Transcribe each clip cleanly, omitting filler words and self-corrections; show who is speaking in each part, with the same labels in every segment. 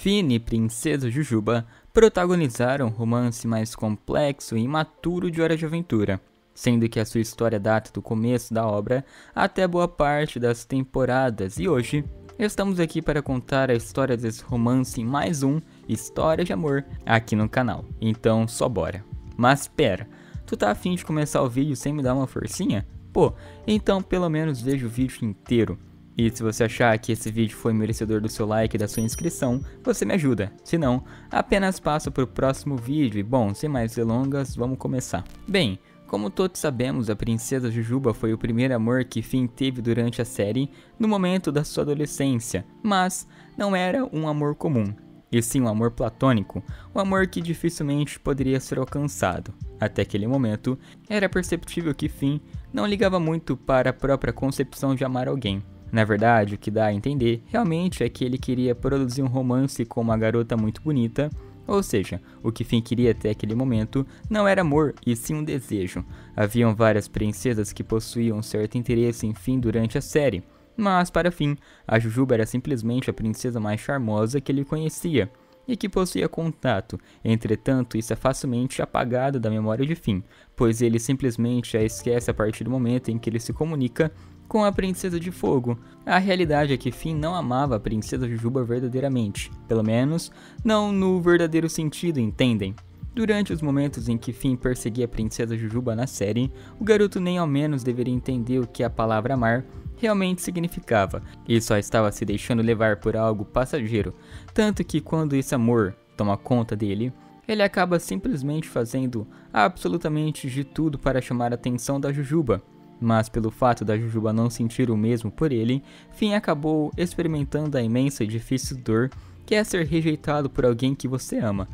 Speaker 1: Finn e Princesa Jujuba protagonizaram um romance mais complexo e imaturo de Hora de Aventura, sendo que a sua história data do começo da obra até boa parte das temporadas, e hoje estamos aqui para contar a história desse romance em mais um História de Amor aqui no canal, então só bora. Mas pera, tu tá afim de começar o vídeo sem me dar uma forcinha? Pô, então pelo menos veja o vídeo inteiro. E se você achar que esse vídeo foi merecedor do seu like e da sua inscrição, você me ajuda. Se não, apenas passa para o próximo vídeo. E bom, sem mais delongas, vamos começar. Bem, como todos sabemos, a Princesa Jujuba foi o primeiro amor que Finn teve durante a série, no momento da sua adolescência. Mas não era um amor comum, e sim um amor platônico, um amor que dificilmente poderia ser alcançado. Até aquele momento, era perceptível que Finn não ligava muito para a própria concepção de amar alguém. Na verdade, o que dá a entender realmente é que ele queria produzir um romance com uma garota muito bonita, ou seja, o que Finn queria até aquele momento não era amor, e sim um desejo. Haviam várias princesas que possuíam certo interesse em Finn durante a série, mas para Finn, a Jujuba era simplesmente a princesa mais charmosa que ele conhecia, e que possuía contato. Entretanto, isso é facilmente apagado da memória de Finn, pois ele simplesmente a esquece a partir do momento em que ele se comunica com a Princesa de Fogo. A realidade é que Finn não amava a Princesa Jujuba verdadeiramente, pelo menos não no verdadeiro sentido, entendem? Durante os momentos em que Finn perseguia a Princesa Jujuba na série, o garoto nem ao menos deveria entender o que a palavra amar realmente significava, e só estava se deixando levar por algo passageiro, tanto que quando esse amor toma conta dele, ele acaba simplesmente fazendo absolutamente de tudo para chamar a atenção da Jujuba. Mas pelo fato da Jujuba não sentir o mesmo por ele, Finn acabou experimentando a imensa e difícil dor que é ser rejeitado por alguém que você ama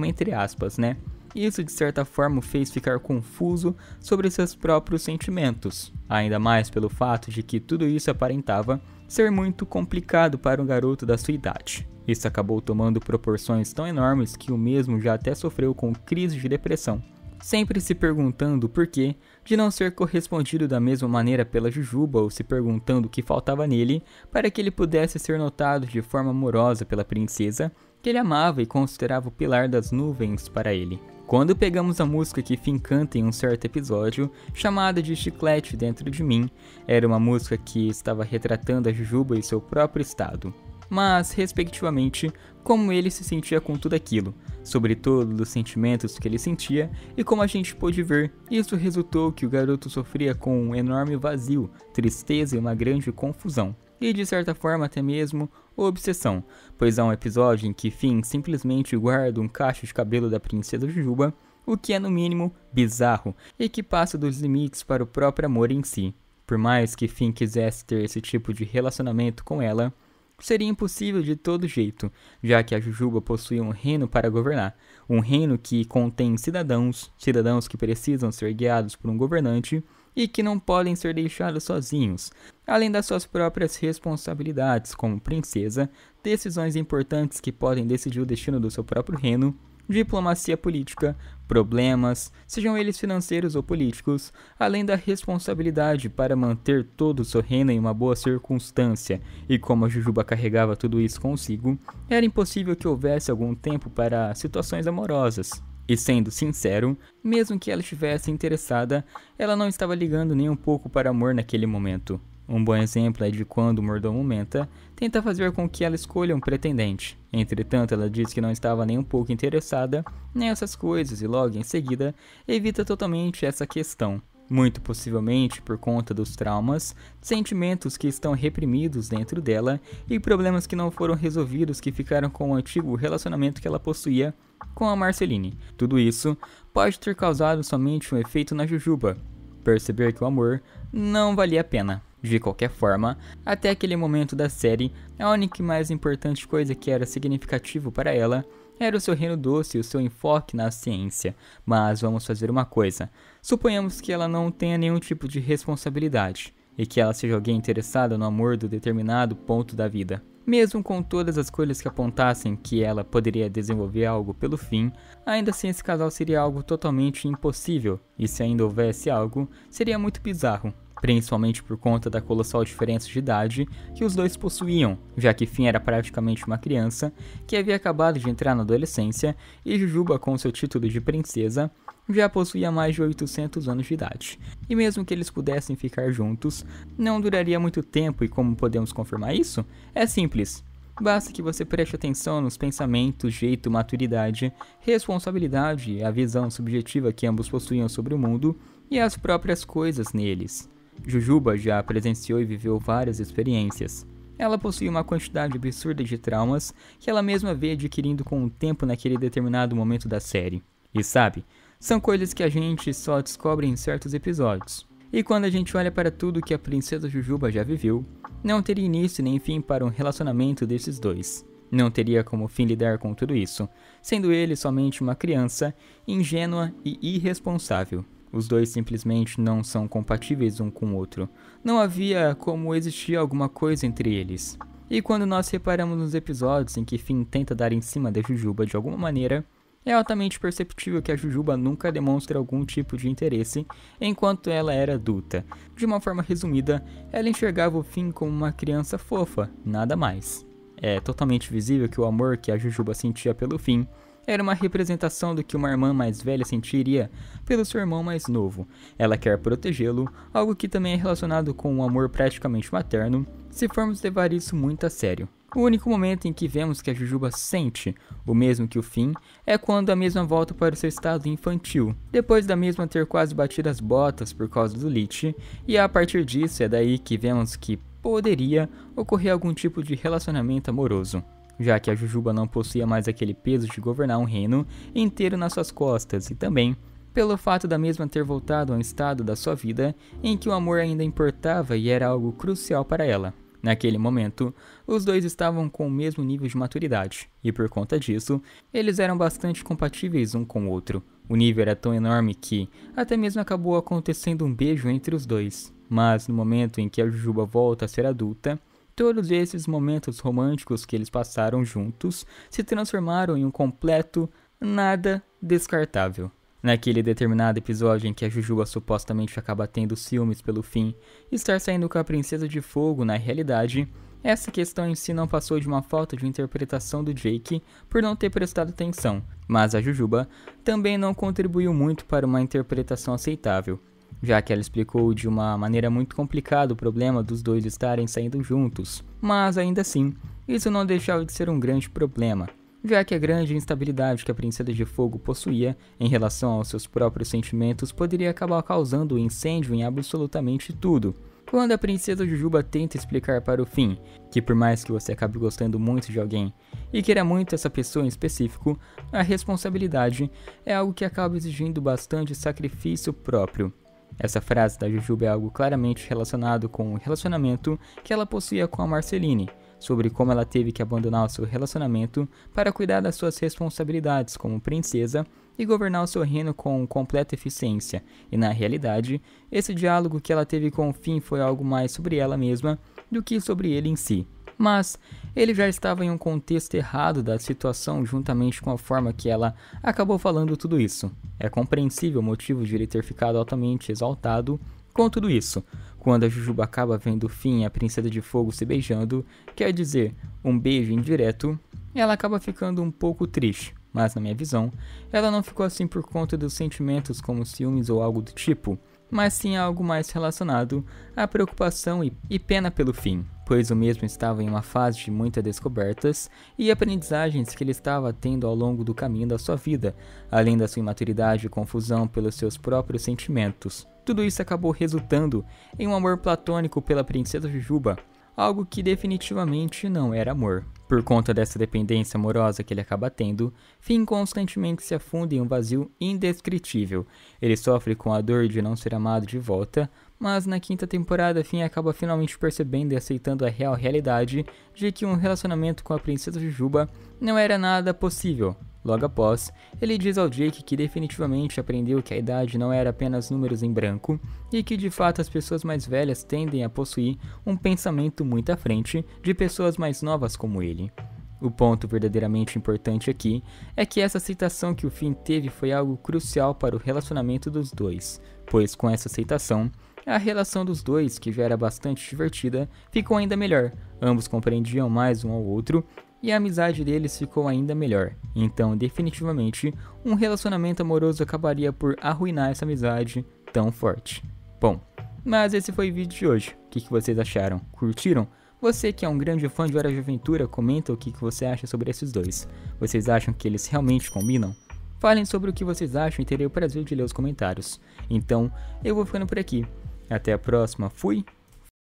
Speaker 1: entre aspas, né? Isso de certa forma o fez ficar confuso sobre seus próprios sentimentos, ainda mais pelo fato de que tudo isso aparentava ser muito complicado para um garoto da sua idade. Isso acabou tomando proporções tão enormes que o mesmo já até sofreu com crise de depressão, sempre se perguntando o porquê de não ser correspondido da mesma maneira pela Jujuba, ou se perguntando o que faltava nele para que ele pudesse ser notado de forma amorosa pela princesa que ele amava e considerava o pilar das nuvens para ele. Quando pegamos a música que Finn canta em um certo episódio, chamada de Chiclete Dentro de Mim, era uma música que estava retratando a Jujuba e seu próprio estado, mas, respectivamente, como ele se sentia com tudo aquilo, sobretudo dos sentimentos que ele sentia, e como a gente pôde ver, isso resultou que o garoto sofria com um enorme vazio, tristeza e uma grande confusão, e de certa forma até mesmo obsessão, pois há um episódio em que Finn simplesmente guarda um cacho de cabelo da Princesa Jujuba, o que é no mínimo bizarro, e que passa dos limites para o próprio amor em si. Por mais que Finn quisesse ter esse tipo de relacionamento com ela, seria impossível de todo jeito, já que a Jujuba possui um reino para governar, um reino que contém cidadãos que precisam ser guiados por um governante e que não podem ser deixados sozinhos, além das suas próprias responsabilidades como princesa, decisões importantes que podem decidir o destino do seu próprio reino, diplomacia política, problemas, sejam eles financeiros ou políticos, além da responsabilidade para manter todo o seu reino em uma boa circunstância, e como a Jujuba carregava tudo isso consigo, era impossível que houvesse algum tempo para situações amorosas. E sendo sincero, mesmo que ela estivesse interessada, ela não estava ligando nem um pouco para amor naquele momento. Um bom exemplo é de quando o mordomo Menta tenta fazer com que ela escolha um pretendente. Entretanto, ela diz que não estava nem um pouco interessada nessas coisas e logo em seguida evita totalmente essa questão. Muito possivelmente por conta dos traumas, sentimentos que estão reprimidos dentro dela e problemas que não foram resolvidos que ficaram com o antigo relacionamento que ela possuía com a Marceline. Tudo isso pode ter causado somente um efeito na Jujuba, perceber que o amor não valia a pena. De qualquer forma, até aquele momento da série, a única e mais importante coisa que era significativo para ela era o seu reino doce e o seu enfoque na ciência. Mas vamos fazer uma coisa, suponhamos que ela não tenha nenhum tipo de responsabilidade, e que ela seja alguém interessada no amor do determinado ponto da vida. Mesmo com todas as coisas que apontassem que ela poderia desenvolver algo pelo fim, ainda assim esse casal seria algo totalmente impossível, e se ainda houvesse algo, seria muito bizarro. principalmente por conta da colossal diferença de idade que os dois possuíam, já que Finn era praticamente uma criança que havia acabado de entrar na adolescência e Jujuba, com seu título de princesa, já possuía mais de 800 anos de idade. E mesmo que eles pudessem ficar juntos, não duraria muito tempo, e como podemos confirmar isso? É simples. Basta que você preste atenção nos pensamentos, jeito, maturidade, responsabilidade e a visão subjetiva que ambos possuíam sobre o mundo e as próprias coisas neles. Jujuba já presenciou e viveu várias experiências. Ela possui uma quantidade absurda de traumas que ela mesma vê adquirindo com o tempo naquele determinado momento da série. E sabe, são coisas que a gente só descobre em certos episódios. E quando a gente olha para tudo que a princesa Jujuba já viveu, não teria início nem fim para um relacionamento desses dois. Não teria como fim lidar com tudo isso, sendo ele somente uma criança, ingênua e irresponsável. Os dois simplesmente não são compatíveis um com o outro. Não havia como existir alguma coisa entre eles. E quando nós reparamos nos episódios em que Finn tenta dar em cima da Jujuba de alguma maneira, é altamente perceptível que a Jujuba nunca demonstra algum tipo de interesse enquanto ela era adulta. De uma forma resumida, ela enxergava o Finn como uma criança fofa, nada mais. É totalmente visível que o amor que a Jujuba sentia pelo Finn era uma representação do que uma irmã mais velha sentiria pelo seu irmão mais novo. Ela quer protegê-lo, algo que também é relacionado com um amor praticamente materno, se formos levar isso muito a sério. O único momento em que vemos que a Jujuba sente o mesmo que o Finn é quando a mesma volta para o seu estado infantil, depois da mesma ter quase batido as botas por causa do Lich, e a partir disso é daí que vemos que poderia ocorrer algum tipo de relacionamento amoroso, já que a Jujuba não possuía mais aquele peso de governar um reino inteiro nas suas costas, e também pelo fato da mesma ter voltado a um estado da sua vida em que o amor ainda importava e era algo crucial para ela. Naquele momento, os dois estavam com o mesmo nível de maturidade, e por conta disso, eles eram bastante compatíveis um com o outro. O nível era tão enorme que até mesmo acabou acontecendo um beijo entre os dois. Mas no momento em que a Jujuba volta a ser adulta, todos esses momentos românticos que eles passaram juntos se transformaram em um completo nada descartável. Naquele determinado episódio em que a Jujuba supostamente acaba tendo ciúmes pelo Finn estar saindo com a Princesa de Fogo, na realidade, essa questão em si não passou de uma falta de interpretação do Jake por não ter prestado atenção, mas a Jujuba também não contribuiu muito para uma interpretação aceitável, já que ela explicou de uma maneira muito complicada o problema dos dois estarem saindo juntos, mas ainda assim, isso não deixava de ser um grande problema, já que a grande instabilidade que a Princesa de Fogo possuía em relação aos seus próprios sentimentos poderia acabar causando um incêndio em absolutamente tudo. Quando a Princesa Jujuba tenta explicar para o Finn que por mais que você acabe gostando muito de alguém e queira muito essa pessoa em específico, a responsabilidade é algo que acaba exigindo bastante sacrifício próprio. Essa frase da Jujuba é algo claramente relacionado com o relacionamento que ela possuía com a Marceline, sobre como ela teve que abandonar o seu relacionamento para cuidar das suas responsabilidades como princesa e governar o seu reino com completa eficiência, e na realidade, esse diálogo que ela teve com o Finn foi algo mais sobre ela mesma do que sobre ele em si. Mas ele já estava em um contexto errado da situação juntamente com a forma que ela acabou falando tudo isso. É compreensível o motivo de ele ter ficado altamente exaltado com tudo isso. Quando a Jujuba acaba vendo o Finn e a Princesa de Fogo se beijando, quer dizer, um beijo indireto, ela acaba ficando um pouco triste. Mas na minha visão, ela não ficou assim por conta dos sentimentos como ciúmes ou algo do tipo, mas sim algo mais relacionado à preocupação e pena pelo Finn, pois o mesmo estava em uma fase de muitas descobertas e aprendizagens que ele estava tendo ao longo do caminho da sua vida, além da sua imaturidade e confusão pelos seus próprios sentimentos. Tudo isso acabou resultando em um amor platônico pela Princesa Jujuba, algo que definitivamente não era amor. Por conta dessa dependência amorosa que ele acaba tendo, Finn constantemente se afunda em um vazio indescritível. Ele sofre com a dor de não ser amado de volta, mas na quinta temporada Finn acaba finalmente percebendo e aceitando a real realidade de que um relacionamento com a Princesa Jujuba não era nada possível. Logo após, ele diz ao Jake que definitivamente aprendeu que a idade não era apenas números em branco e que de fato as pessoas mais velhas tendem a possuir um pensamento muito à frente de pessoas mais novas como ele. O ponto verdadeiramente importante aqui é que essa aceitação que o Finn teve foi algo crucial para o relacionamento dos dois, pois com essa aceitação, A relação dos dois, que já era bastante divertida, ficou ainda melhor. Ambos compreendiam mais um ao outro e a amizade deles ficou ainda melhor. Então, definitivamente, um relacionamento amoroso acabaria por arruinar essa amizade tão forte. Bom, mas esse foi o vídeo de hoje. O que vocês acharam? Curtiram? Você que é um grande fã de Hora de Aventura, comenta o que você acha sobre esses dois. Vocês acham que eles realmente combinam? Falem sobre o que vocês acham e terei o prazer de ler os comentários. Então, eu vou ficando por aqui. Até a próxima, fui!